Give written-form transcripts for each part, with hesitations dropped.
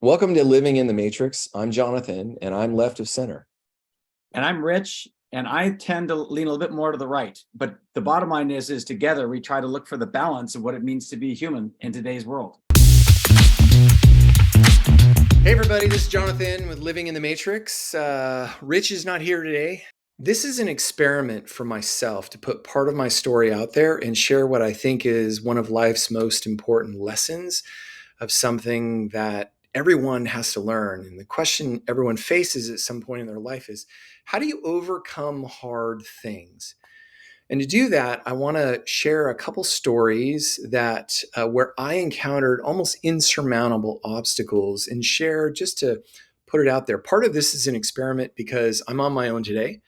Welcome to Living in the Matrix. I'm Jonathan, and I'm left of center. And I'm Rich, and I tend to lean a little bit more to the right. But the bottom line is together we try to look for the balance of what it means to be human in today's world. Hey, everybody, this is Jonathan with Living in the Matrix. Rich is not here today. This is an experiment for myself to put part of my story out there and share what I think is one of life's most important lessons of something that everyone has to learn. And the question everyone faces at some point in their life is, how do you overcome hard things? And to do that, I want to share a couple stories that where I encountered almost insurmountable obstacles and share just to put it out there. Part of this is an experiment because I'm on my own today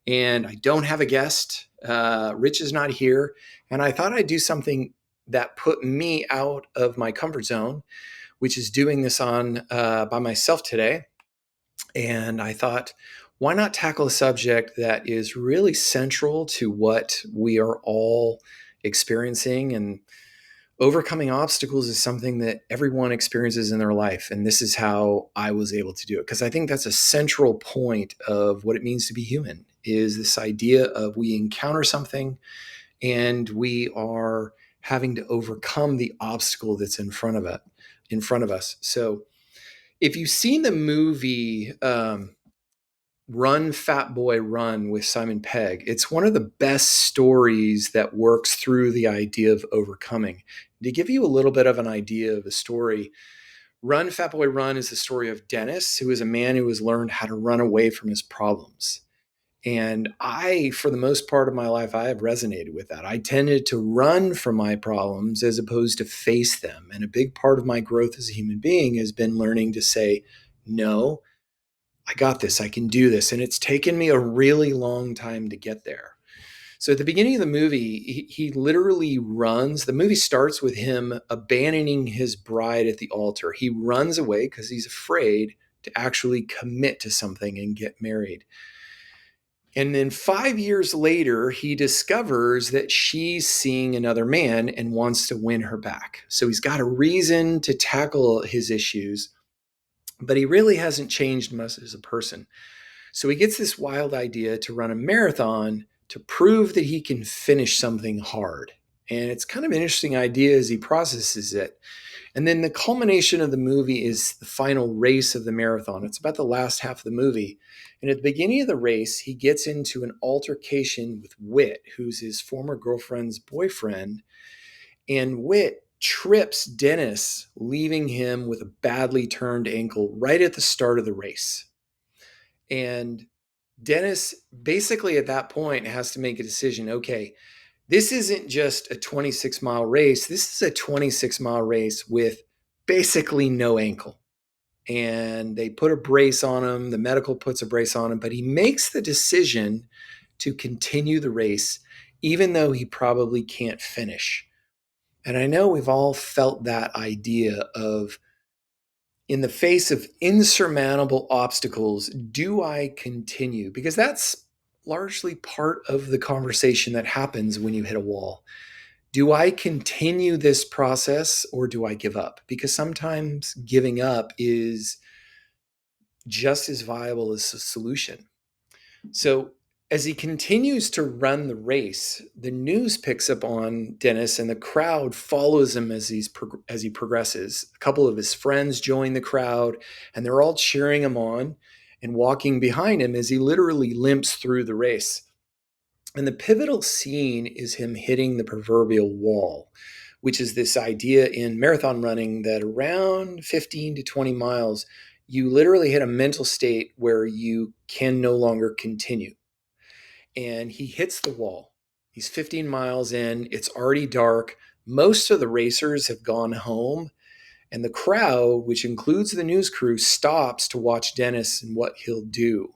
and I don't have a guest. Rich is not here. And I thought I'd do something that put me out of my comfort zone, which is doing this on by myself today. And I thought, why not tackle a subject that is really central to what we are all experiencing? And overcoming obstacles is something that everyone experiences in their life. And this is how I was able to do it. Because I think that's a central point of what it means to be human, is this idea of we encounter something and we are having to overcome the obstacle that's in front of us. So if you've seen the movie Run, Fat Boy, Run with Simon Pegg, it's one of the best stories that works through the idea of overcoming. To give you a little bit of an idea of the story, Run, Fat Boy, Run is the story of Dennis, who is a man who has learned how to run away from his problems. And I, for the most part of my life, I have resonated with that. I tended to run from my problems as opposed to face them. And a big part of my growth as a human being has been learning to say, no, I got this. I can do this. And it's taken me a really long time to get there. So at the beginning of the movie, he literally runs. The movie starts with him abandoning his bride at the altar. He runs away because he's afraid to actually commit to something and get married. And then 5 years later, he discovers that she's seeing another man and wants to win her back. So he's got a reason to tackle his issues, but he really hasn't changed much as a person. So he gets this wild idea to run a marathon to prove that he can finish something hard. And it's kind of an interesting idea as he processes it. And then the culmination of the movie is the final race of the marathon. It's about the last half of the movie. And at the beginning of the race, he gets into an altercation with Whit, who's his former girlfriend's boyfriend. And Whit trips Dennis, leaving him with a badly turned ankle right at the start of the race. And Dennis basically at that point has to make a decision. Okay, this isn't just a 26-mile race. This is a 26-mile race with basically no ankle. And they put a brace on him. The medical puts a brace on him, but he makes the decision to continue the race, even though he probably can't finish. And I know we've all felt that idea of, in the face of insurmountable obstacles, do I continue? Because that's largely part of the conversation that happens when you hit a wall. Do I continue this process or do I give up? Because sometimes giving up is just as viable as a solution. So as he continues to run the race, the news picks up on Dennis, and the crowd follows him as he progresses. A couple of his friends join the crowd, and they're all cheering him on and walking behind him as he literally limps through the race. And the pivotal scene is him hitting the proverbial wall, which is this idea in marathon running that around 15 to 20 miles, you literally hit a mental state where you can no longer continue. And he hits the wall. He's 15 miles in. It's already dark. Most of the racers have gone home. And the crowd, which includes the news crew, stops to watch Dennis and what he'll do.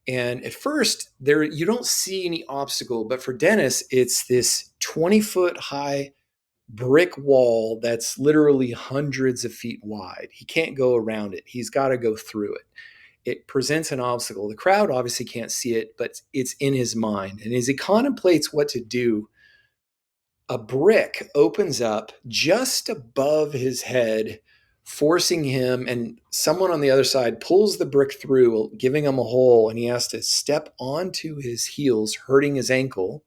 And at first, there you don't see any obstacle, but for Dennis, it's this 20-foot high brick wall that's literally hundreds of feet wide. He can't go around it. He's got to go through it. It presents an obstacle. The crowd obviously can't see it, but it's in his mind. And as he contemplates what to do, a brick opens up just above his head forcing him, and someone on the other side pulls the brick through, giving him a hole, and he has to step onto his heels, hurting his ankle,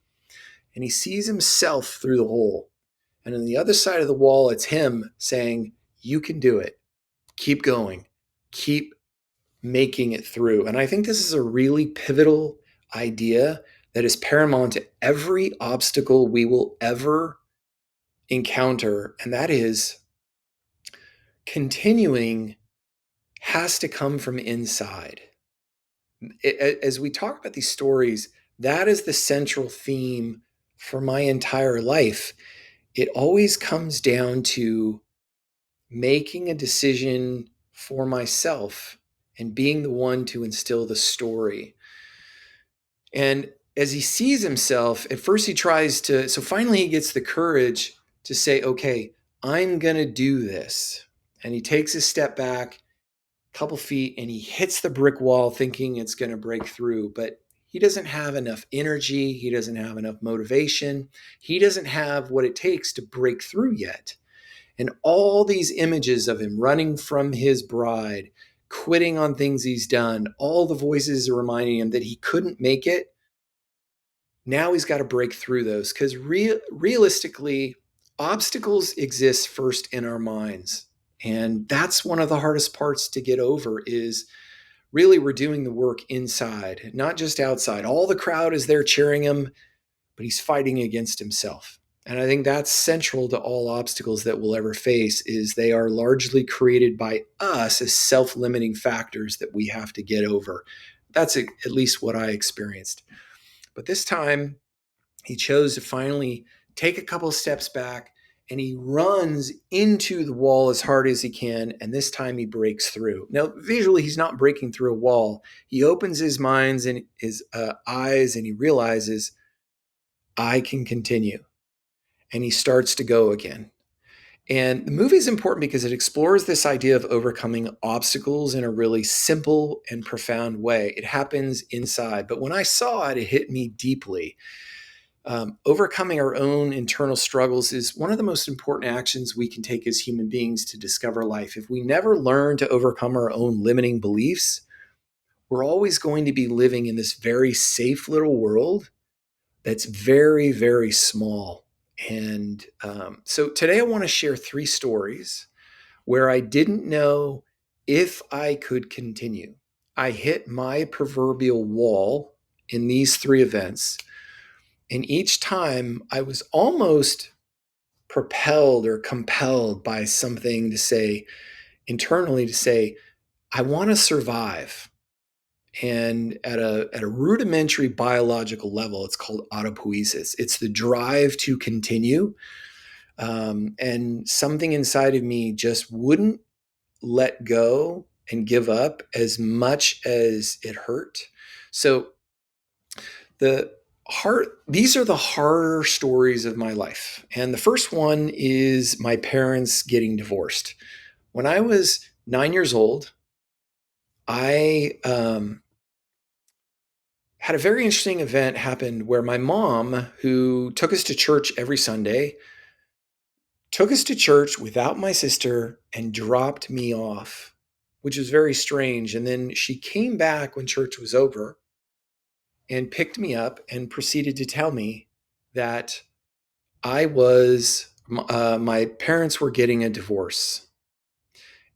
and he sees himself through the hole. And on the other side of the wall, it's him saying, "You can do it. Keep going. Keep making it through." And I think this is a really pivotal idea that is paramount to every obstacle we will ever encounter. And that is continuing has to come from inside. As we talk about these stories, that is the central theme for my entire life. It always comes down to making a decision for myself and being the one to instill the story. And as he sees himself, at first he tries to, so finally he gets the courage to say, okay, I'm going to do this. And he takes a step back, a couple feet, and he hits the brick wall thinking it's going to break through. But he doesn't have enough energy. He doesn't have enough motivation. He doesn't have what it takes to break through yet. And all these images of him running from his bride, quitting on things he's done, all the voices are reminding him that he couldn't make it. Now he's got to break through those because realistically, obstacles exist first in our minds. And that's one of the hardest parts to get over is really we're doing the work inside, not just outside. All the crowd is there cheering him, but he's fighting against himself. And I think that's central to all obstacles that we'll ever face is they are largely created by us as self-limiting factors that we have to get over. That's at least what I experienced. But this time he chose to finally take a couple of steps back and he runs into the wall as hard as he can. And this time he breaks through. Now, visually, he's not breaking through a wall. He opens his minds and his eyes and he realizes, I can continue. And he starts to go again. And the movie is important because it explores this idea of overcoming obstacles in a really simple and profound way. It happens inside. But when I saw it, it hit me deeply. Overcoming our own internal struggles is one of the most important actions we can take as human beings to discover life. If we never learn to overcome our own limiting beliefs, we're always going to be living in this very safe little world that's very, very small. And so today I want to share 3 stories where I didn't know if I could continue. I hit my proverbial wall in these 3 events. And each time I was almost propelled or compelled by something to say, internally, to say, I want to survive. And at a rudimentary biological level, it's called autopoiesis. It's the drive to continue. And something inside of me just wouldn't let go and give up as much as it hurt. So the these are the harder stories of my life. And the first one is my parents getting divorced. When I was 9 years old, I had a very interesting event happen where my mom, who took us to church every Sunday, took us to church without my sister and dropped me off, which was very strange. And then she came back when church was over and picked me up and proceeded to tell me that my parents were getting a divorce.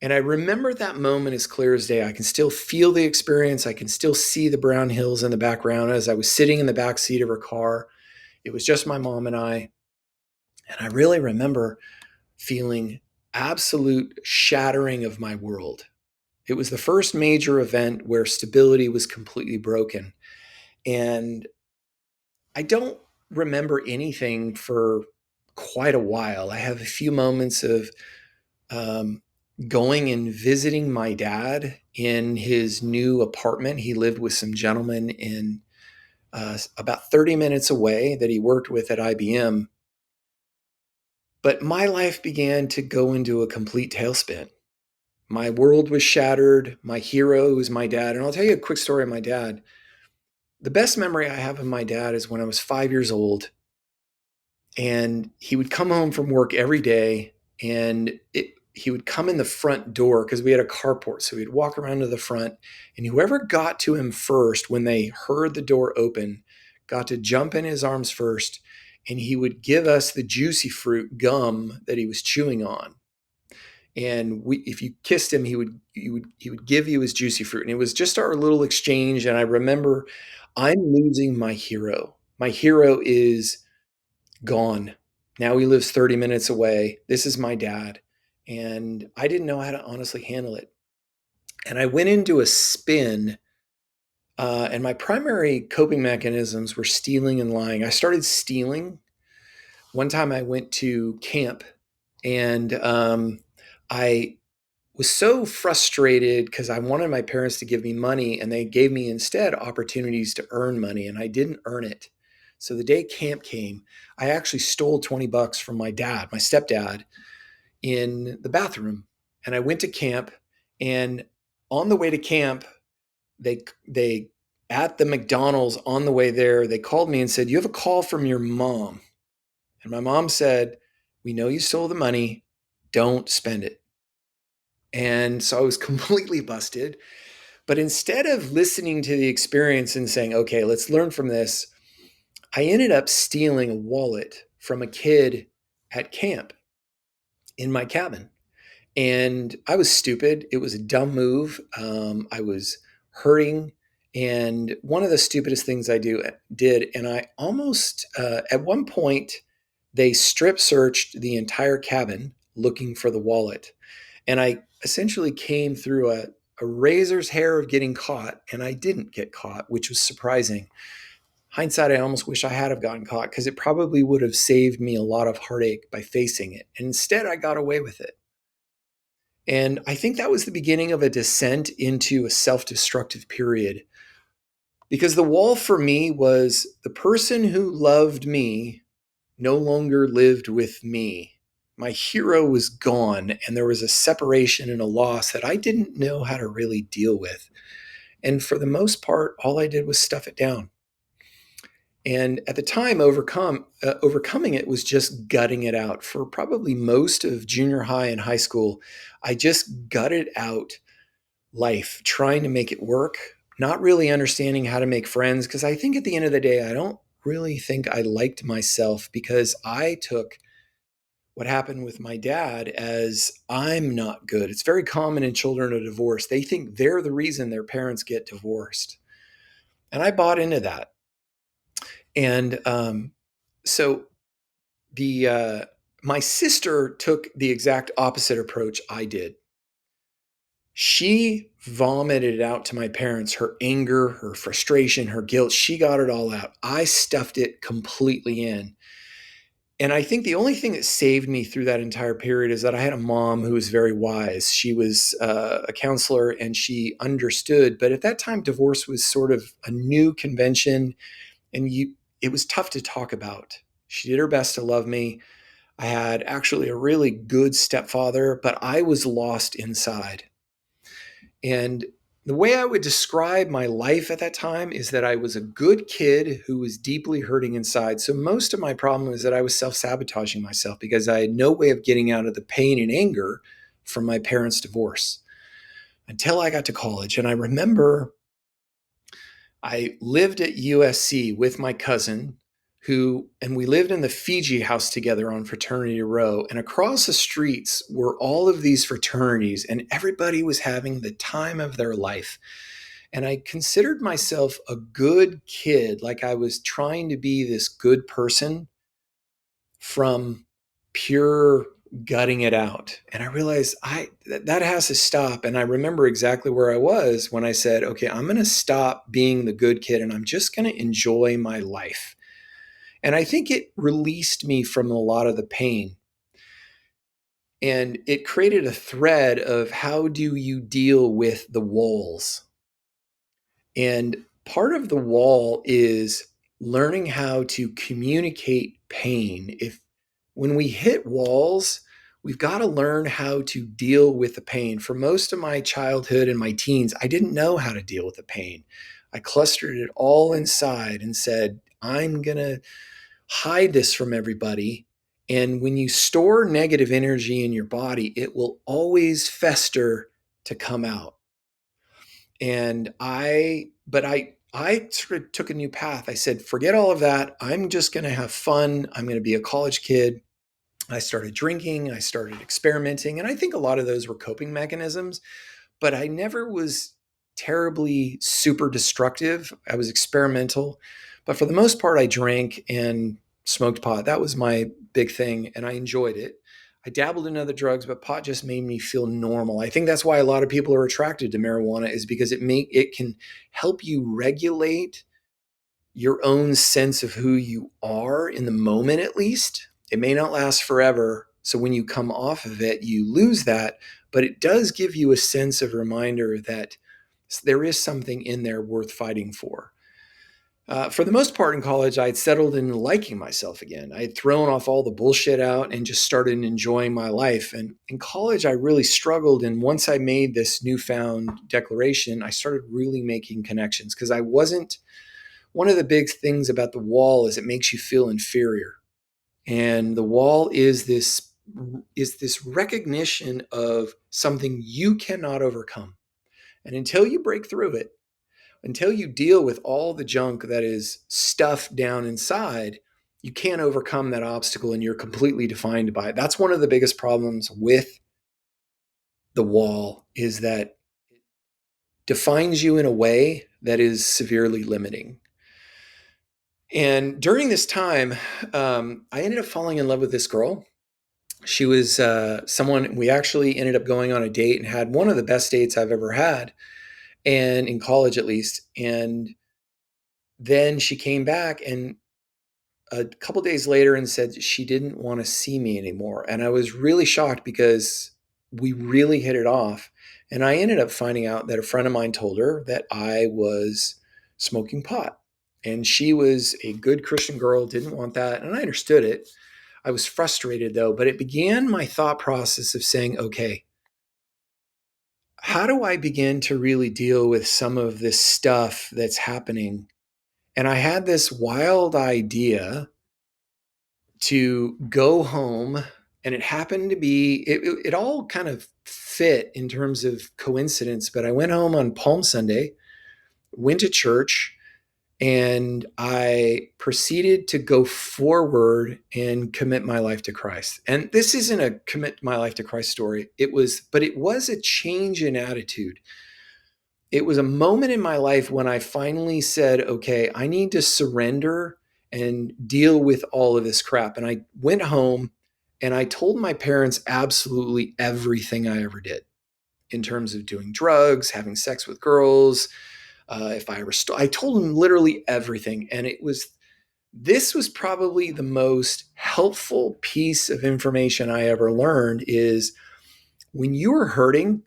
And I remember that moment as clear as day. I can still feel the experience. I can still see the brown hills in the background as I was sitting in the back seat of her car. It was just my mom and I. And I really remember feeling absolute shattering of my world. It was the first major event where stability was completely broken. And I don't remember anything for quite a while. I have a few moments of um, going and visiting my dad in his new apartment. He lived with some gentlemen in about 30 minutes away that he worked with at IBM. But my life began to go into a complete tailspin. My world was shattered. My hero was my dad. And I'll tell you a quick story of my dad. The best memory I have of my dad is when I was 5 years old and he would come home from work every day and he would come in the front door because we had a carport. So he'd walk around to the front, and whoever got to him first when they heard the door open got to jump in his arms first, and he would give us the juicy fruit gum that he was chewing on. And if you kissed him, he would give you his juicy fruit, and it was just our little exchange. And I remember, I'm losing my hero. My hero is gone. Now he lives 30 minutes away. This is my dad. And I didn't know how to honestly handle it. And I went into a spin, and my primary coping mechanisms were stealing and lying. I started stealing. One time I went to camp, and I was so frustrated because I wanted my parents to give me money, and they gave me instead opportunities to earn money, and I didn't earn it. So the day camp came, I actually stole 20 bucks from my dad, my stepdad, in the bathroom. And I went to camp, and on the way to camp, they at the McDonald's on the way there, they called me and said, "You have a call from your mom." And my mom said, "We know you stole the money. Don't spend it." And so I was completely busted. But instead of listening to the experience and saying, "Okay, let's learn from this," I ended up stealing a wallet from a kid at camp in my cabin. And I was stupid. It was a dumb move. I was hurting. And one of the stupidest things did, and I almost, at one point, they strip searched the entire cabin looking for the wallet. And I essentially came through a razor's hair of getting caught, and I didn't get caught, which was surprising. Hindsight, I almost wish I had have gotten caught because it probably would have saved me a lot of heartache by facing it. And instead, I got away with it. And I think that was the beginning of a descent into a self destructive period, because the wall for me was the person who loved me no longer lived with me. My hero was gone, and there was a separation and a loss that I didn't know how to really deal with. And for the most part, all I did was stuff it down. And at the time, overcoming it was just gutting it out. For probably most of junior high and high school, I just gutted out life, trying to make it work, not really understanding how to make friends. Because I think at the end of the day, I don't really think I liked myself, because I took what happened with my dad as I'm not good. It's very common in children of divorce. They think they're the reason their parents get divorced. And I bought into that. And so the my sister took the exact opposite approach I did. She vomited it out to my parents, her anger, her frustration, her guilt. She got it all out. I stuffed it completely in. And I think the only thing that saved me through that entire period is that I had a mom who was very wise. She was a counselor, and she understood. But at that time, divorce was sort of a new convention, and it was tough to talk about. She did her best to love me. I had actually a really good stepfather, but I was lost inside. And the way I would describe my life at that time is that I was a good kid who was deeply hurting inside. So most of my problem is that I was self-sabotaging myself because I had no way of getting out of the pain and anger from my parents' divorce until I got to college. And I remember I lived at USC with my cousin, and we lived in the Fiji house together on Fraternity Row. And across the streets were all of these fraternities, and everybody was having the time of their life. And I considered myself a good kid, like I was trying to be this good person from pure gutting it out. And I realized that has to stop. And I remember exactly where I was when I said, "Okay, I'm going to stop being the good kid, and I'm just going to enjoy my life." And I think it released me from a lot of the pain. And it created a thread of how do you deal with the walls. And part of the wall is learning how to communicate pain. If When we hit walls, we've got to learn how to deal with the pain. For most of my childhood and my teens, I didn't know how to deal with the pain. I clustered it all inside and said, "I'm going to hide this from everybody, And when you store negative energy in your body, it will always fester to come out. But I sort of took a new path. I said, forget all of that. I'm just going to have fun. I'm going to be a college kid. I started drinking, I started experimenting, and I think a lot of those were coping mechanisms, but I never was terribly super destructive. I was experimental, but for the most part, I drank and smoked pot. That was my big thing, and I enjoyed it. I dabbled in other drugs, but pot just made me feel normal. I think that's why a lot of people are attracted to marijuana, is because it can help you regulate your own sense of who you are in the moment, at least. It may not last forever. So when you come off of it, you lose that. But it does give you a sense of reminder that there is something in there worth fighting for. For the most part in college, I'd settled in liking myself again. I had thrown off all the bullshit out and just started enjoying my life. And in college, I really struggled. And once I made this newfound declaration, I started really making connections because I wasn't one of the big things about the wall is it makes you feel inferior. And the wall is this recognition of something you cannot overcome. And until you break through it, until you deal with all the junk that is stuffed down inside, you can't overcome that obstacle and you're completely defined by it. That's one of the biggest problems with the wall is that it defines you in a way that is severely limiting. And during this time, I ended up falling in love with this girl. She was someone we actually ended up going on a date and had one of the best dates I've ever had, and in college at least. And then she came back and a couple days later and said she didn't want to see me anymore. And I was really shocked because we really hit it off. And I ended up finding out that a friend of mine told her that I was smoking pot. And she was a good Christian girl, didn't want that. And I understood it. I was frustrated though, but it began my thought process of saying, okay, how do I begin to really deal with some of this stuff that's happening? And I had this wild idea to go home, and it happened to be it all kind of fit in terms of coincidence, but I went home on Palm Sunday, went to church, and I proceeded to go forward and commit my life to Christ. And this isn't a commit my life to Christ story. It was a change in attitude. It was a moment in my life when I finally said, okay, I need to surrender and deal with all of this crap. And I went home and I told my parents absolutely everything I ever did in terms of doing drugs, having sex with girls. If I ever, I told them literally everything. And this was probably the most helpful piece of information I ever learned is when you are hurting,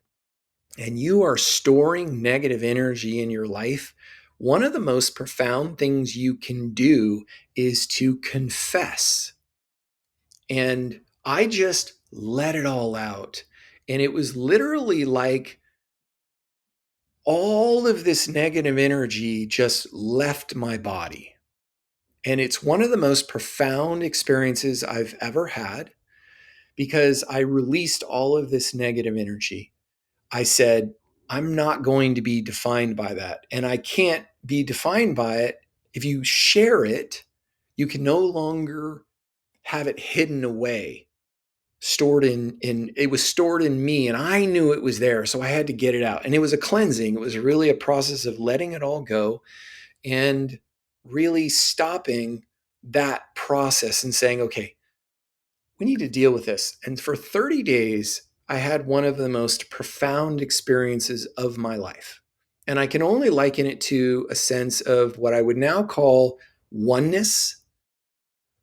and you are storing negative energy in your life, one of the most profound things you can do is to confess. And I just let it all out. And it was literally like all of this negative energy just left my body. And it's one of the most profound experiences I've ever had because I released all of this negative energy. I said, I'm not going to be defined by that. And I can't be defined by it. If you share it, you can no longer have it hidden away, stored in it was stored in me and I knew it was there. So I had to get it out. And it was a cleansing. It was really a process of letting it all go and really stopping that process and saying, okay, we need to deal with this. And for 30 days, I had one of the most profound experiences of my life. And I can only liken it to a sense of what I would now call oneness.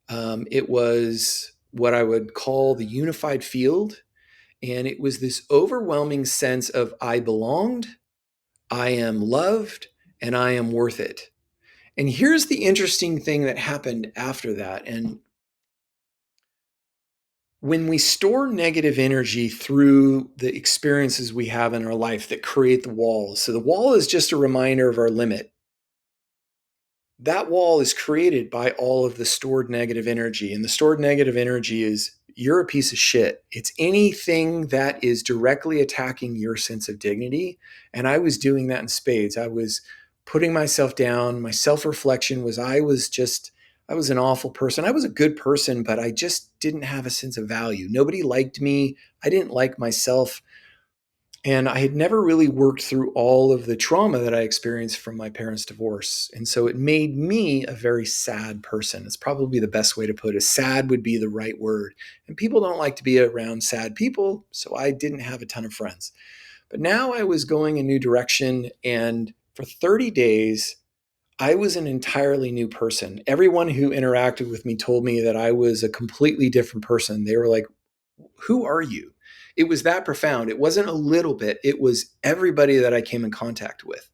It was what I would call the unified field. And it was this overwhelming sense of I belonged, I am loved, and I am worth it. And here's the interesting thing that happened after that. And when we store negative energy through the experiences we have in our life that create the wall, so the wall is just a reminder of our limit. that wall is created by all of the stored negative energy. And the stored negative energy is you're a piece of shit. It's anything that is directly attacking your sense of dignity. And I was doing that in spades. I was putting myself down. My self reflection was I was an awful person. I was a good person, but I just didn't have a sense of value. Nobody liked me. I didn't like myself. And I had never really worked through all of the trauma that I experienced from my parents' divorce. And so it made me a very sad person. It's probably the best way to put it. Sad would be the right word. And people don't like to be around sad people. So I didn't have a ton of friends. But now I was going a new direction. And for 30 days, I was an entirely new person. Everyone who interacted with me told me that I was a completely different person. They were like, who are you? It was that profound. It wasn't a little bit, it was everybody that I came in contact with.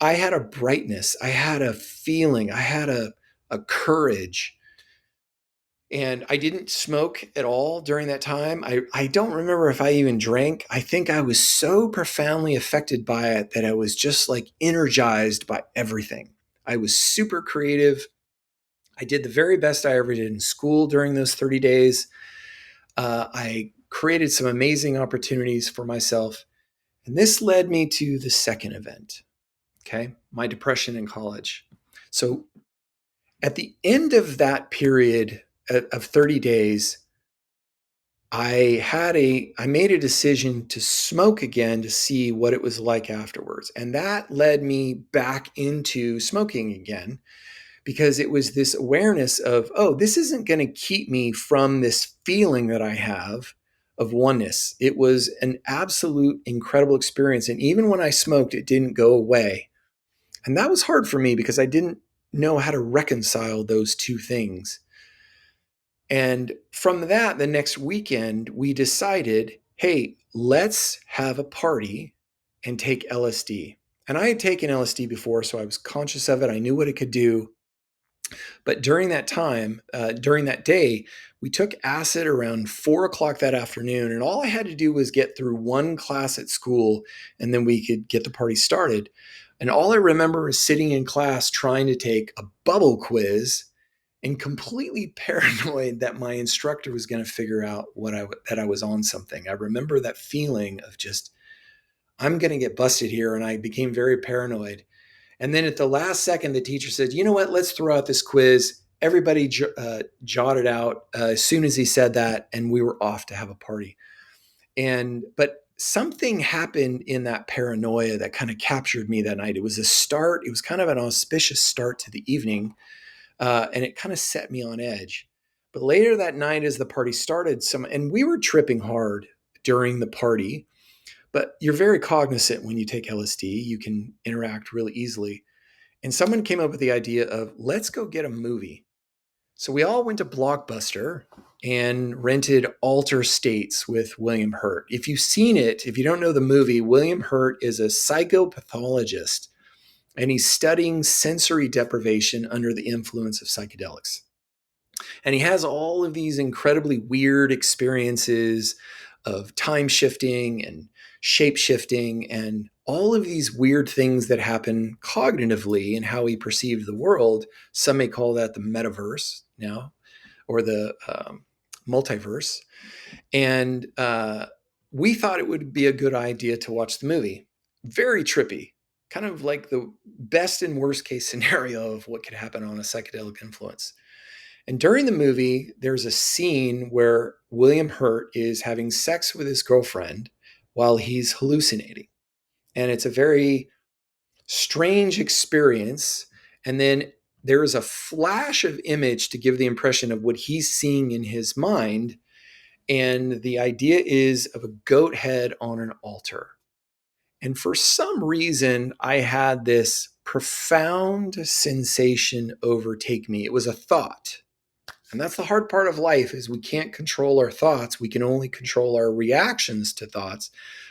I had a brightness, I had a feeling, I had a courage. And I didn't smoke at all during that time. I don't remember if I even drank. I think I was so profoundly affected by it that I was just like energized by everything. I was super creative. I did the very best I ever did in school during those 30 days. I created some amazing opportunities for myself. And this led me to the second event, okay? My depression in college. So at the end of that period of 30 days, I made a decision to smoke again to see what it was like afterwards. And that led me back into smoking again because it was this awareness of, oh, this isn't going to keep me from this feeling that I have of oneness. It was an absolute incredible experience. And even when I smoked, it didn't go away. And that was hard for me because I didn't know how to reconcile those two things. And from that, the next weekend, we decided, hey, let's have a party and take LSD. And I had taken LSD before, so I was conscious of it. I knew what it could do. But during that time, during that day, we took acid around 4 o'clock that afternoon. And all I had to do was get through one class at school, and then we could get the party started. And all I remember is sitting in class trying to take a bubble quiz and completely paranoid that my instructor was going to figure out that I was on something. I remember that feeling of just, I'm going to get busted here. And I became very paranoid. And then at the last second, the teacher said, you know what, let's throw out this quiz. Everybody jotted out as soon as he said that, and we were off to have a party. But something happened in that paranoia that kind of captured me that night. It was a start. It was kind of an auspicious start to the evening, and it kind of set me on edge. But later that night, as the party started, and we were tripping hard during the party. But you're very cognizant when you take LSD. You can interact really easily. And someone came up with the idea of let's go get a movie. So we all went to Blockbuster and rented Alter States with William Hurt. If you've seen it, if you don't know the movie, William Hurt is a psychopathologist and he's studying sensory deprivation under the influence of psychedelics. And he has all of these incredibly weird experiences of time shifting and shape shifting and all of these weird things that happen cognitively in how we perceive the world. Some may call that the metaverse now or the multiverse. And we thought it would be a good idea to watch the movie. Very trippy, kind of like the best and worst case scenario of what could happen on a psychedelic influence. And during the movie, there's a scene where William Hurt is having sex with his girlfriend while he's hallucinating. And it's a very strange experience. And then there is a flash of image to give the impression of what he's seeing in his mind. And the idea is of a goat head on an altar. And for some reason, I had this profound sensation overtake me. It was a thought. And that's the hard part of life is we can't control our thoughts. We can only control our reactions to thoughts.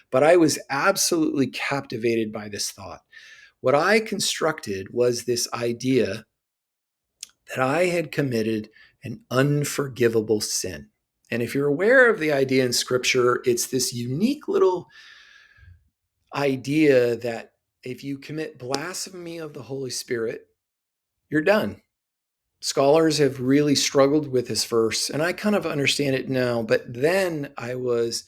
But I was absolutely captivated by this thought. What I constructed was this idea that I had committed an unforgivable sin. And if you're aware of the idea in scripture, it's this unique little idea that if you commit blasphemy of the Holy Spirit, you're done. Scholars have really struggled with this verse, and I kind of understand it now. But then I was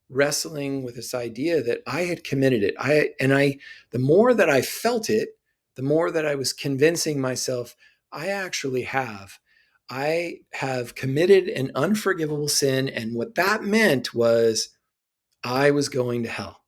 wrestling with this idea that I had committed it. The more that I felt it, the more that I was convincing myself I actually have. I have committed an unforgivable sin, and what that meant was I was going to hell.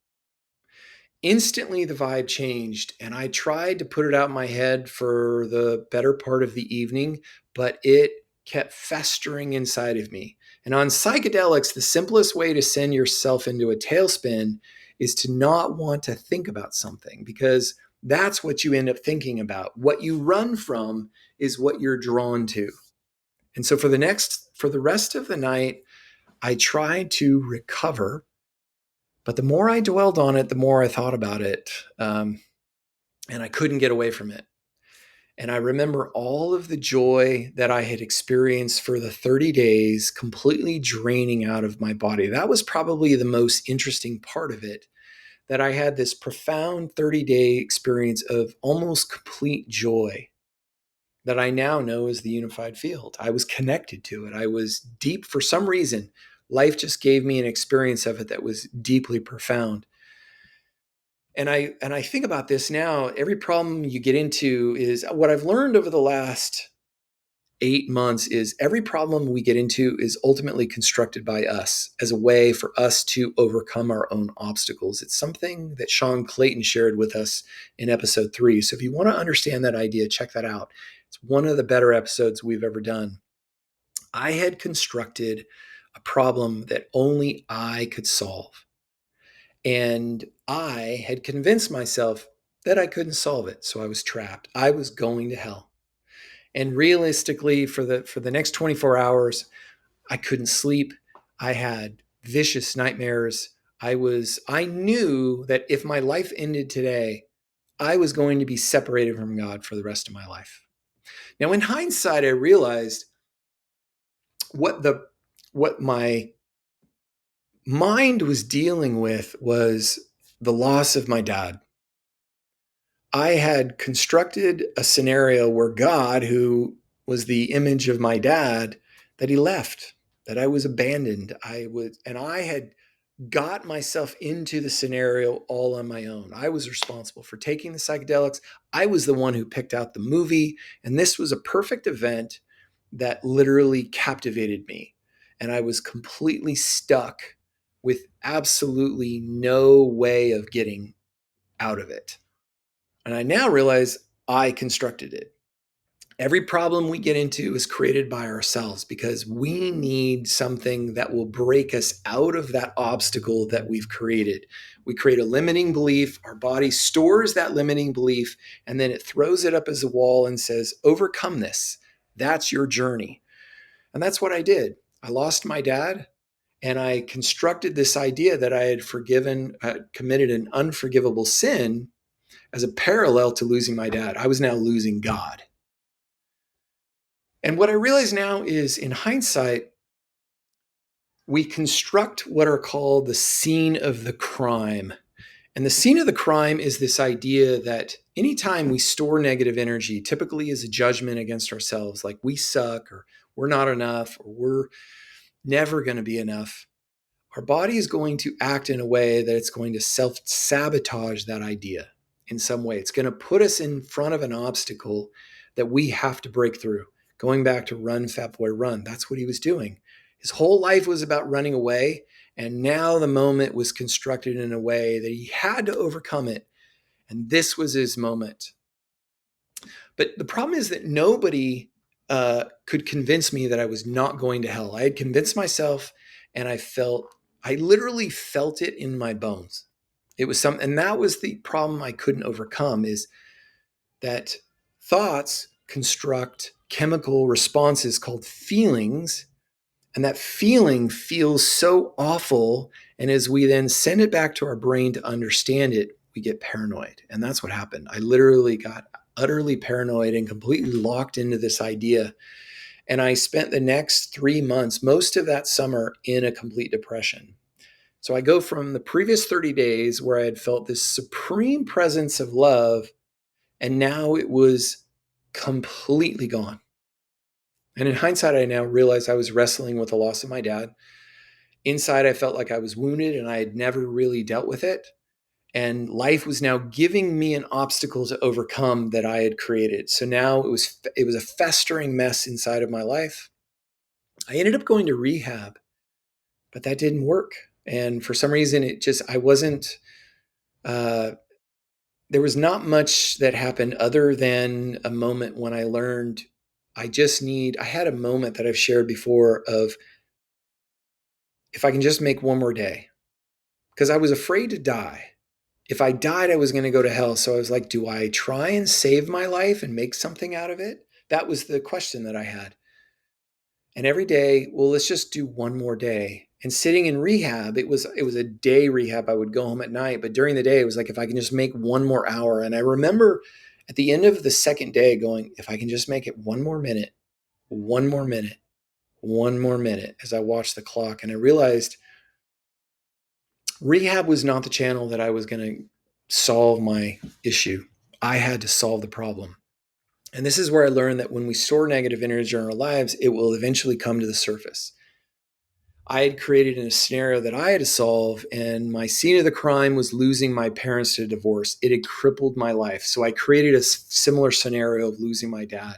Instantly, the vibe changed, and I tried to put it out in my head for the better part of the evening, but it kept festering inside of me. And on psychedelics, the simplest way to send yourself into a tailspin is to not want to think about something, because that's what you end up thinking about. What you run from is what you're drawn to. And so for the rest of the night, I tried to recover, but the more I dwelled on it, the more I thought about it. And I couldn't get away from it. And I remember all of the joy that I had experienced for the 30 days completely draining out of my body. That was probably the most interesting part of it, that I had this profound 30-day experience of almost complete joy that I now know is the unified field. I was connected to it. I was deep for some reason. Life just gave me an experience of it that was deeply profound. And I think about this now. Every problem you get into is what I've learned over the last 8 months is every problem we get into is ultimately constructed by us as a way for us to overcome our own obstacles. It's something that Sean Clayton shared with us in episode 3. So if you want to understand that idea, check that out. It's one of the better episodes we've ever done. I had constructed a problem that only I could solve. And I had convinced myself that I couldn't solve it. So I was trapped. I was going to hell. And realistically, for the next 24 hours, I couldn't sleep. I had vicious nightmares. I knew that if my life ended today, I was going to be separated from God for the rest of my life. Now, in hindsight, I realized what my mind was dealing with was the loss of my dad. I had constructed a scenario where God, who was the image of my dad, that he left, that I was abandoned. I had got myself into the scenario all on my own. I was responsible for taking the psychedelics. I was the one who picked out the movie. And this was a perfect event that literally captivated me. And I was completely stuck with absolutely no way of getting out of it. And I now realize I constructed it. Every problem we get into is created by ourselves because we need something that will break us out of that obstacle that we've created. We create a limiting belief, our body stores that limiting belief, and then it throws it up as a wall and says, overcome this. That's your journey. And that's what I did. I lost my dad, and I constructed this idea that I had committed an unforgivable sin as a parallel to losing my dad. I was now losing God. And what I realize now is, in hindsight, we construct what are called the scene of the crime. And the scene of the crime is this idea that anytime we store negative energy, typically as a judgment against ourselves, like we suck or we're not enough or we're never going to be enough, our body is going to act in a way that it's going to self-sabotage that idea in some way. It's going to put us in front of an obstacle that we have to break through. Going back to Run, Fat Boy, Run, that's what he was doing. His whole life was about running away, and now the moment was constructed in a way that he had to overcome it, and this was his moment. But the problem is that nobody could convince me that I was not going to hell. I had convinced myself, and I literally felt it in my bones. And that was the problem I couldn't overcome, is that thoughts construct chemical responses called feelings, and that feeling feels so awful. And as we then send it back to our brain to understand it, we get paranoid. And that's what happened. I literally got utterly paranoid and completely locked into this idea. And I spent the next 3 months, most of that summer, in a complete depression. So I go from the previous 30 days where I had felt this supreme presence of love, and now it was completely gone. And in hindsight, I now realize I was wrestling with the loss of my dad. Inside, I felt like I was wounded and I had never really dealt with it. And life was now giving me an obstacle to overcome that I had created. So now it was a festering mess inside of my life. I ended up going to rehab, but that didn't work. And for some reason, I wasn't, uh, there was not much that happened other than a moment when I learned I had a moment that I've shared before of if I can just make one more day, because I was afraid to die. If I died, I was going to go to hell. So I was like, do I try and save my life and make something out of it? That was the question that I had. And every day, well, let's just do one more day. And sitting in rehab, it was a day rehab. I would go home at night, but during the day, it was like if I can just make one more hour. And I remember at the end of the second day going, if I can just make it one more minute, one more minute, one more minute, as I watched the clock. And I realized rehab was not the channel that I was going to solve my issue. I had to solve the problem. And this is where I learned that when we store negative energy in our lives, it will eventually come to the surface. I had created a scenario that I had to solve, and my scene of the crime was losing my parents to a divorce. It had crippled my life. So I created a similar scenario of losing my dad.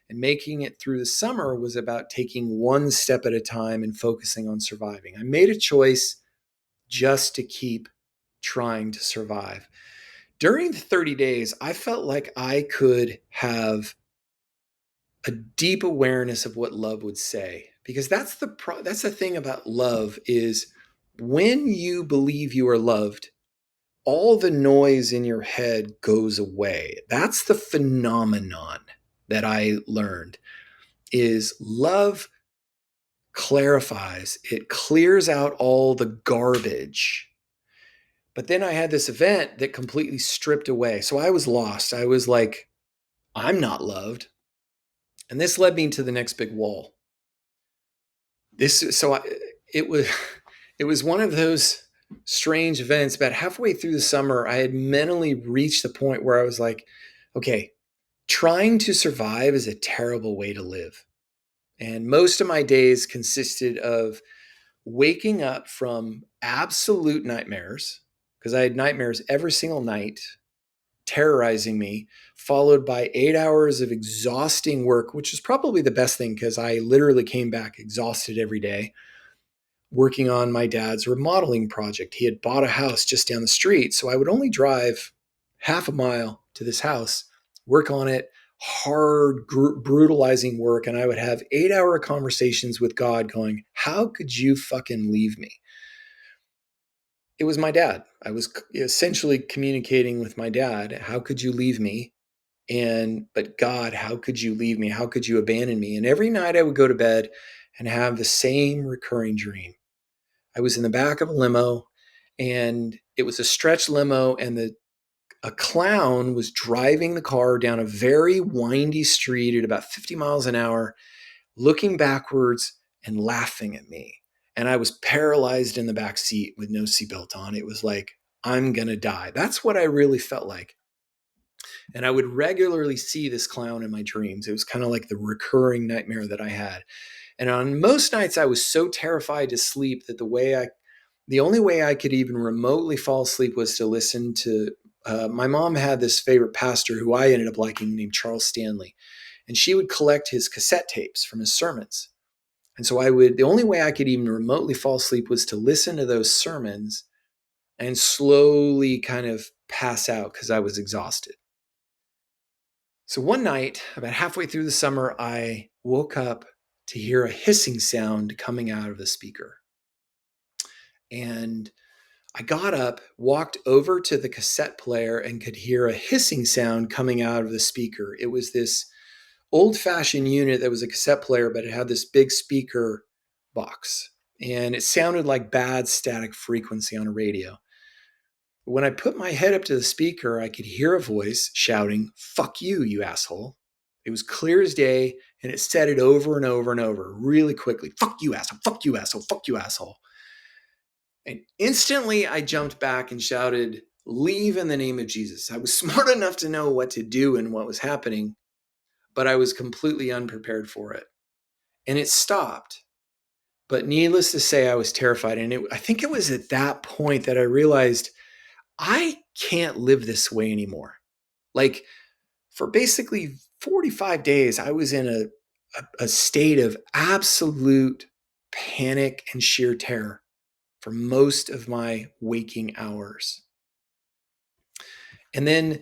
And making it through the summer was about taking one step at a time and focusing on surviving. I made a choice just to keep trying to survive. During the 30 days, I felt like I could have a deep awareness of what love would say, because that's the thing about love is when you believe you are loved, all the noise in your head goes away. That's the phenomenon that I learned is love clarifies, it clears out all the garbage. But then I had this event that completely stripped away. So I was lost. I was like, I'm not loved. And this led me to the next big wall. This so I, it was it was one of those strange events. About halfway through the summer, I had mentally reached the point where I was like, okay, trying to survive is a terrible way to live. And most of my days consisted of waking up from absolute nightmares, because I had nightmares every single night, terrorizing me, followed by 8 hours of exhausting work, which is probably the best thing because I literally came back exhausted every day, working on my dad's remodeling project. He had bought a house just down the street. So I would only drive half a mile to this house, work on it, hard, brutalizing work. And I would have 8 hour conversations with God going, how could you fucking leave me? It was my dad. I was essentially communicating with my dad. How could you leave me? But God, how could you leave me? How could you abandon me? And every night I would go to bed and have the same recurring dream. I was in the back of a limo, and it was a stretch limo, and a clown was driving the car down a very windy street at about 50 miles an hour, looking backwards and laughing at me. And I was paralyzed in the back seat with no seatbelt on. It was like, I'm going to die. That's what I really felt like. And I would regularly see this clown in my dreams. It was kind of like the recurring nightmare that I had. And on most nights, I was so terrified to sleep that the only way I could even remotely fall asleep was to listen to. My mom had this favorite pastor who I ended up liking named Charles Stanley, and she would collect his cassette tapes from his sermons. And so the only way I could even remotely fall asleep was to listen to those sermons and slowly kind of pass out because I was exhausted. So one night, about halfway through the summer, I woke up to hear a hissing sound coming out of the speaker. And I got up, walked over to the cassette player, and could hear a hissing sound coming out of the speaker. It was this old fashioned unit that was a cassette player, but it had this big speaker box. And it sounded like bad static frequency on a radio. When I put my head up to the speaker, I could hear a voice shouting, "Fuck you, you asshole." It was clear as day, and it said it over and over and over really quickly. "Fuck you, asshole. Fuck you, asshole. Fuck you, asshole." And instantly I jumped back and shouted, "Leave in the name of Jesus." I was smart enough to know what to do and what was happening. but I was completely unprepared for it. And it stopped. But needless to say, I was terrified. And I think it was at that point that I realized I can't live this way anymore. Like for basically 45 days, I was in a state of absolute panic and sheer terror for most of my waking hours. And then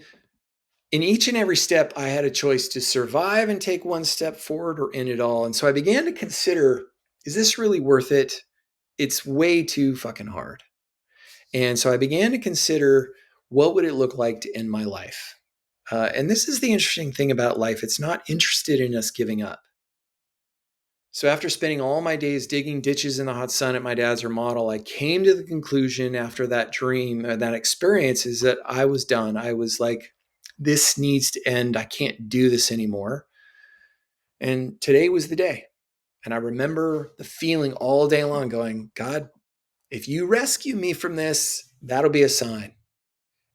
in each and every step, I had a choice to survive and take one step forward or end it all. And so I began to consider, is this really worth it? It's way too fucking hard. And so I began to consider, what would it look like to end my life? And this is the interesting thing about life. It's not interested in us giving up. So after spending all my days digging ditches in the hot sun at my dad's remodel, I came to the conclusion after that dream, that experience, is that I was done. I was like, this needs to end. I can't do this anymore. And today was the day. And I remember the feeling all day long going, God, if you rescue me from this, that'll be a sign.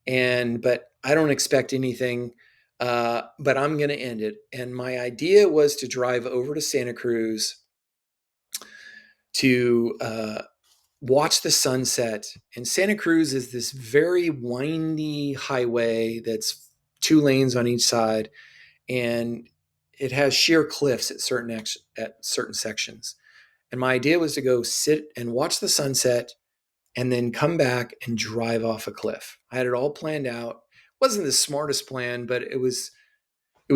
But I don't expect anything. But I'm going to end it. And my idea was to drive over to Santa Cruz to watch the sunset. And Santa Cruz is this very windy highway that's 2 lanes on each side, and it has sheer cliffs at certain sections. And my idea was to go sit and watch the sunset and then come back and drive off a cliff. I had it all planned out. It wasn't the smartest plan, but it was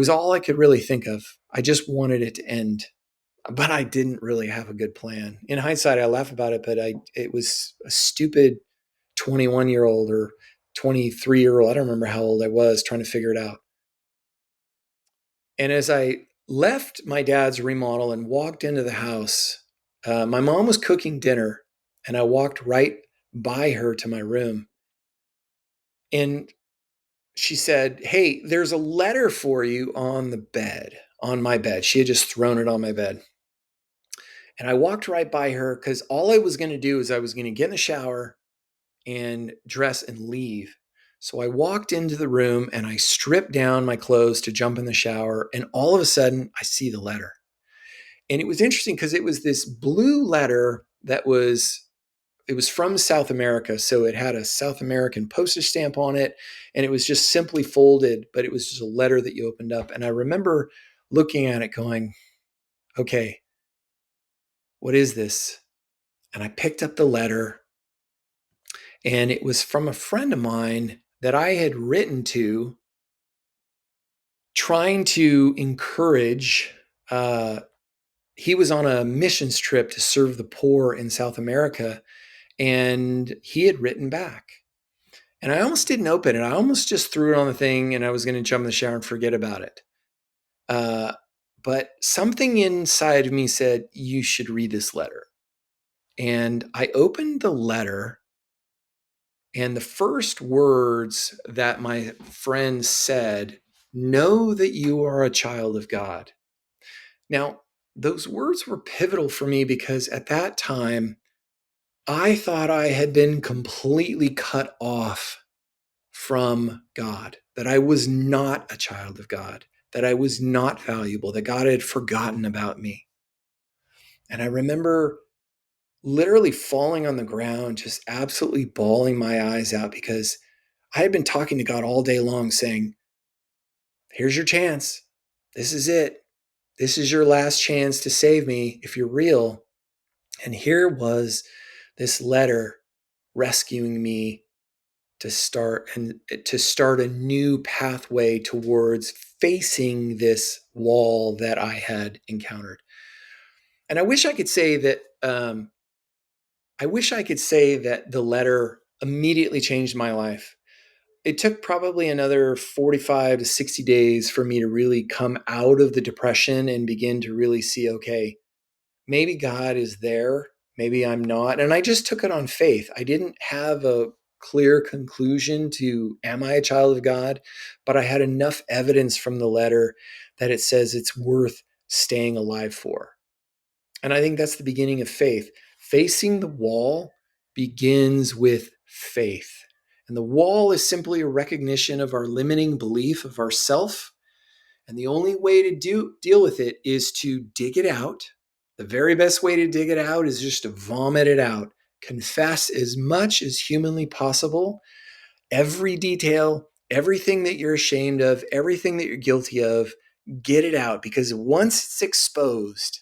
all I could really think of. I just wanted it to end, but I didn't really have a good plan. In hindsight, I laugh about it, but it was a stupid 21-year-old or 23-year-old. I don't remember how old I was, trying to figure it out. And as I left my dad's remodel and walked into the house, my mom was cooking dinner, and I walked right by her to my room. And she said, "Hey, there's a letter for you on the bed, on my bed." She had just thrown it on my bed. And I walked right by her because all I was going to do is I was going to get in the shower and dress and leave. So I walked into the room and I stripped down my clothes to jump in the shower. And all of a sudden, I see the letter. And it was interesting because it was this blue letter it was from South America. So it had a South American postage stamp on it. And it was just simply folded, but it was just a letter that you opened up. And I remember looking at it going, okay, what is this? And I picked up the letter, and it was from a friend of mine that I had written to, trying to encourage. He was on a missions trip to serve the poor in South America, and he had written back. And I almost didn't open it. I almost just threw it on the thing, and I was going to jump in the shower and forget about it. Uh, but something inside of me said, you should read this letter. And I opened the letter, and the first words that my friend said, "Know that you are a child of God." Now, those words were pivotal for me because at that time, I thought I had been completely cut off from God, that I was not a child of God, that I was not valuable, that God had forgotten about me. And I remember literally falling on the ground, just absolutely bawling my eyes out because I had been talking to God all day long saying, here's your chance. This is it. This is your last chance to save me if you're real. And here was this letter rescuing me to start a new pathway towards facing this wall that I had encountered. And I wish I could say that the letter immediately changed my life. It took probably another 45 to 60 days for me to really come out of the depression and begin to really see, okay, maybe God is there, maybe I'm not. And I just took it on faith. I didn't have a clear conclusion to, am I a child of God? But I had enough evidence from the letter that it says it's worth staying alive for. And I think that's the beginning of faith. Facing the wall begins with faith. And the wall is simply a recognition of our limiting belief of ourself. And the only way to deal with it is to dig it out. The very best way to dig it out is just to vomit it out. Confess as much as humanly possible, every detail, everything that you're ashamed of, everything that you're guilty of, get it out, because once it's exposed,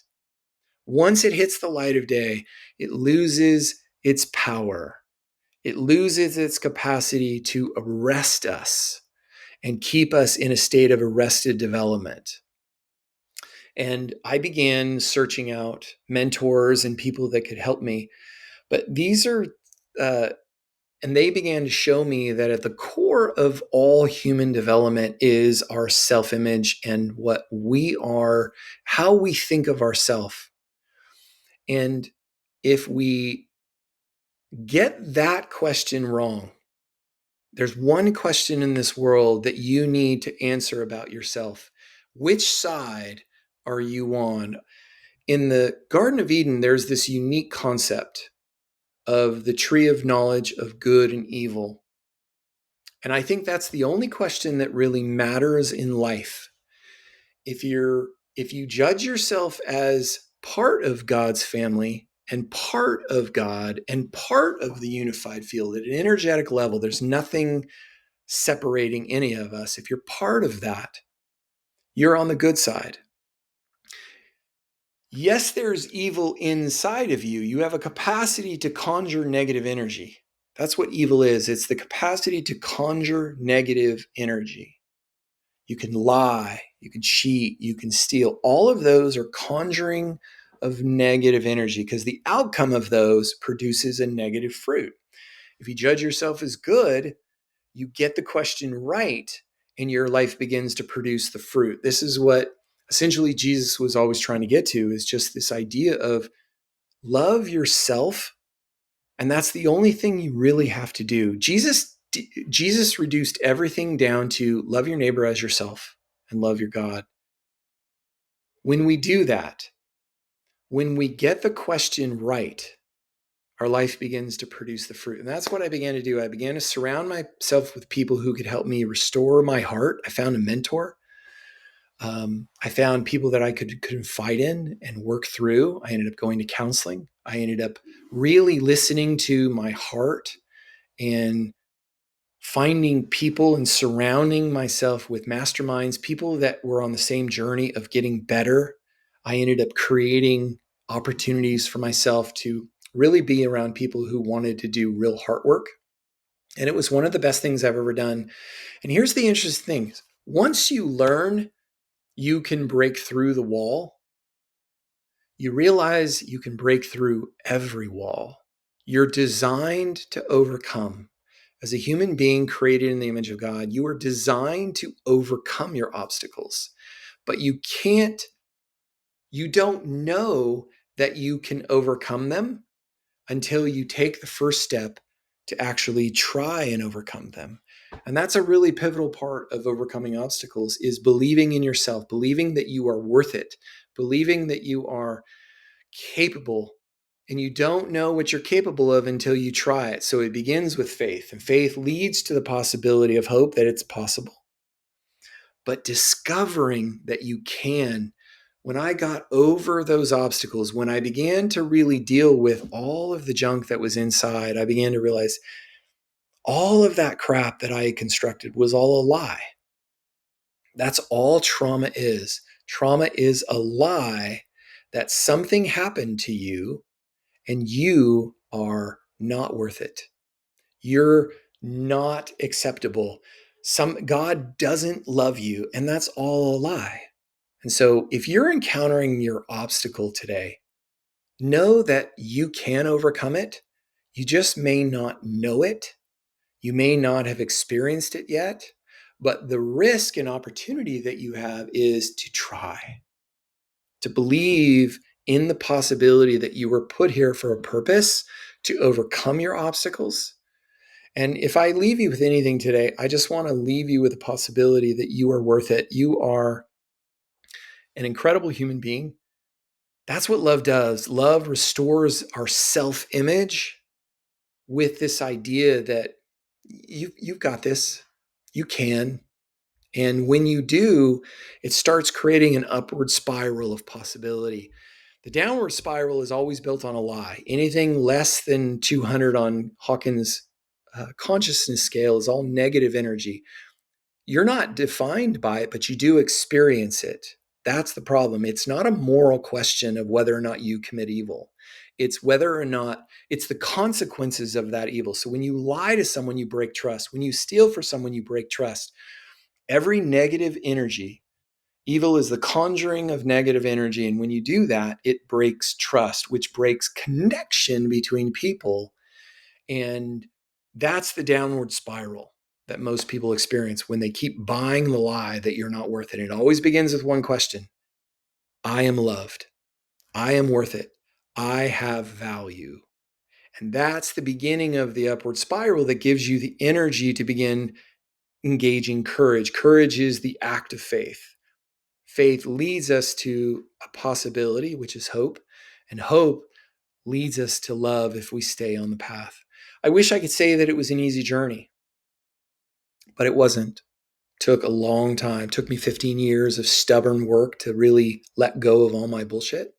once it hits the light of day, it loses its power. It loses its capacity to arrest us and keep us in a state of arrested development. And I began searching out mentors and people that could help me. But these are, and they began to show me that at the core of all human development is our self image and what we are, how we think of ourselves. And if we get that question wrong, there's one question in this world that you need to answer about yourself. Which side are you on? In the Garden of Eden, there's this unique concept of the tree of knowledge of good and evil. And I think that's the only question that really matters in life. If you judge yourself as part of God's family and part of God and part of the unified field at an energetic level, there's nothing separating any of us. If you're part of that, you're on the good side. Yes, there's evil inside of you. You have a capacity to conjure negative energy. That's what evil is. It's the capacity to conjure negative energy. You can lie, you can cheat, you can steal. All of those are conjuring of negative energy because the outcome of those produces a negative fruit. If you judge yourself as good, you get the question right and your life begins to produce the fruit. This is what essentially Jesus was always trying to get to, is just this idea of love yourself. And that's the only thing you really have to do. Jesus reduced everything down to love your neighbor as yourself and love your God. When we do that, when we get the question right, our life begins to produce the fruit. And that's what I began to do. I began to surround myself with people who could help me restore my heart. I found a mentor. I found people that I could confide in and work through. I ended up going to counseling. I ended up really listening to my heart and finding people and surrounding myself with masterminds, people that were on the same journey of getting better. I ended up creating opportunities for myself to really be around people who wanted to do real heart work. And it was one of the best things I've ever done. And here's the interesting thing. Once you learn you can break through the wall, you realize you can break through every wall. You're designed to overcome. As a human being created in the image of God, you are designed to overcome your obstacles. But you don't know that you can overcome them until you take the first step to actually try and overcome them. And that's a really pivotal part of overcoming obstacles, is believing in yourself, believing that you are worth it, believing that you are capable. And you don't know what you're capable of until you try it. So it begins with faith, and faith leads to the possibility of hope that it's possible. But discovering that you can, when I got over those obstacles, when I began to really deal with all of the junk that was inside, I began to realize all of that crap that I had constructed was all a lie. That's all trauma is. Trauma is a lie that something happened to you and you are not worth it. You're not acceptable. God doesn't love you, and that's all a lie. And so if you're encountering your obstacle today, know that you can overcome it. You just may not know it. You may not have experienced it yet, but the risk and opportunity that you have is to try, to believe in the possibility that you were put here for a purpose to overcome your obstacles. And if I leave you with anything today, I just want to leave you with the possibility that you are worth it. You are an incredible human being. That's what love does. Love restores our self-image with this idea that you've got this, you can, And when you do, it starts creating an upward spiral of possibility. The downward spiral is always built on a lie. Anything less than 200 on Hawkins' consciousness scale is all negative energy. You're not defined by it, but you do experience it. That's the problem. It's not a moral question of whether or not you commit evil. It's whether or not it's the consequences of that evil. So when you lie to someone, you break trust. When you steal for someone, you break trust. Every negative energy, evil is the conjuring of negative energy. And when you do that, it breaks trust, which breaks connection between people. And that's the downward spiral that most people experience when they keep buying the lie that you're not worth it. It always begins with one question: I am loved. I am worth it. I have value. And that's the beginning of the upward spiral that gives you the energy to begin engaging courage. Courage is the act of faith. Faith leads us to a possibility, which is hope, and hope leads us to love if we stay on the path. I wish I could say that it was an easy journey, but it wasn't. It took a long time. It took me 15 years of stubborn work to really let go of all my bullshit.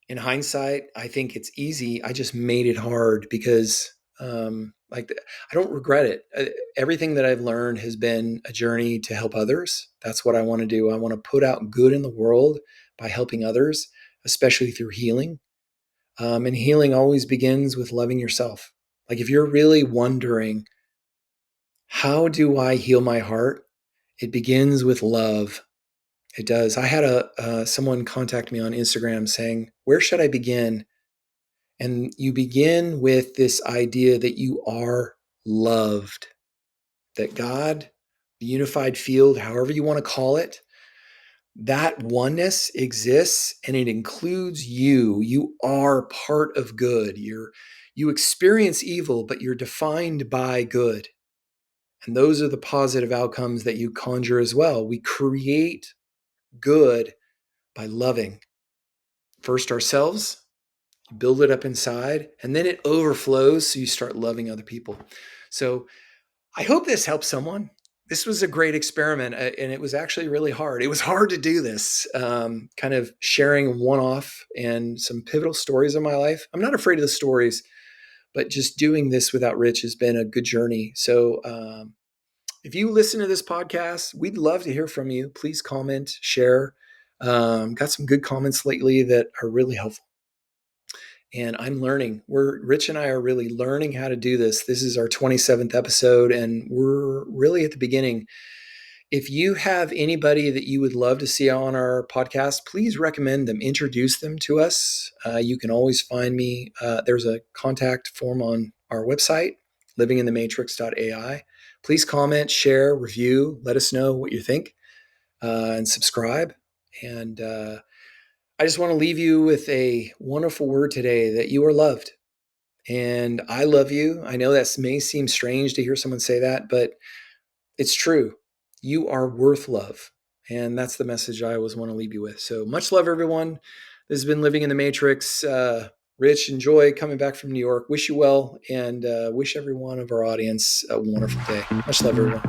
In hindsight, I think it's easy. I just made it hard because I don't regret it. Everything that I've learned has been a journey to help others. That's what I want to do. I want to put out good in the world by helping others, especially through healing. And healing always begins with loving yourself. Like if you're really wondering, how do I heal my heart? It begins with love. It does. I had someone contact me on Instagram saying, "Where should I begin?" And you begin with this idea that you are loved, that God, the unified field, however you want to call it, that oneness exists and it includes you. You are part of good. You experience evil, but you're defined by good. And those are the positive outcomes that you conjure as well. We create good by loving first ourselves, you build it up inside, and then it overflows. So you start loving other people. So I hope this helps someone. This was a great experiment, and it was actually really hard. It was hard to do this, kind of sharing one-off and some pivotal stories of my life. I'm not afraid of the stories, but just doing this without Rich has been a good journey. So if you listen to this podcast, we'd love to hear from you. Please comment, share. Got some good comments lately that are really helpful. And I'm learning. Rich and I are really learning how to do this. This is our 27th episode, and we're really at the beginning. If you have anybody that you would love to see on our podcast, please recommend them, introduce them to us. You can always find me. There's a contact form on our website, livinginthematrix.ai. Please comment, share, review, let us know what you think, and subscribe. And I just want to leave you with a wonderful word today, that you are loved. And I love you. I know that may seem strange to hear someone say that, but it's true. You are worth love. And that's the message I always want to leave you with. So much love, everyone. This has been Living in the Matrix. Rich, enjoy coming back from New York. Wish you well, and wish every one of our audience a wonderful day. Much love, everyone.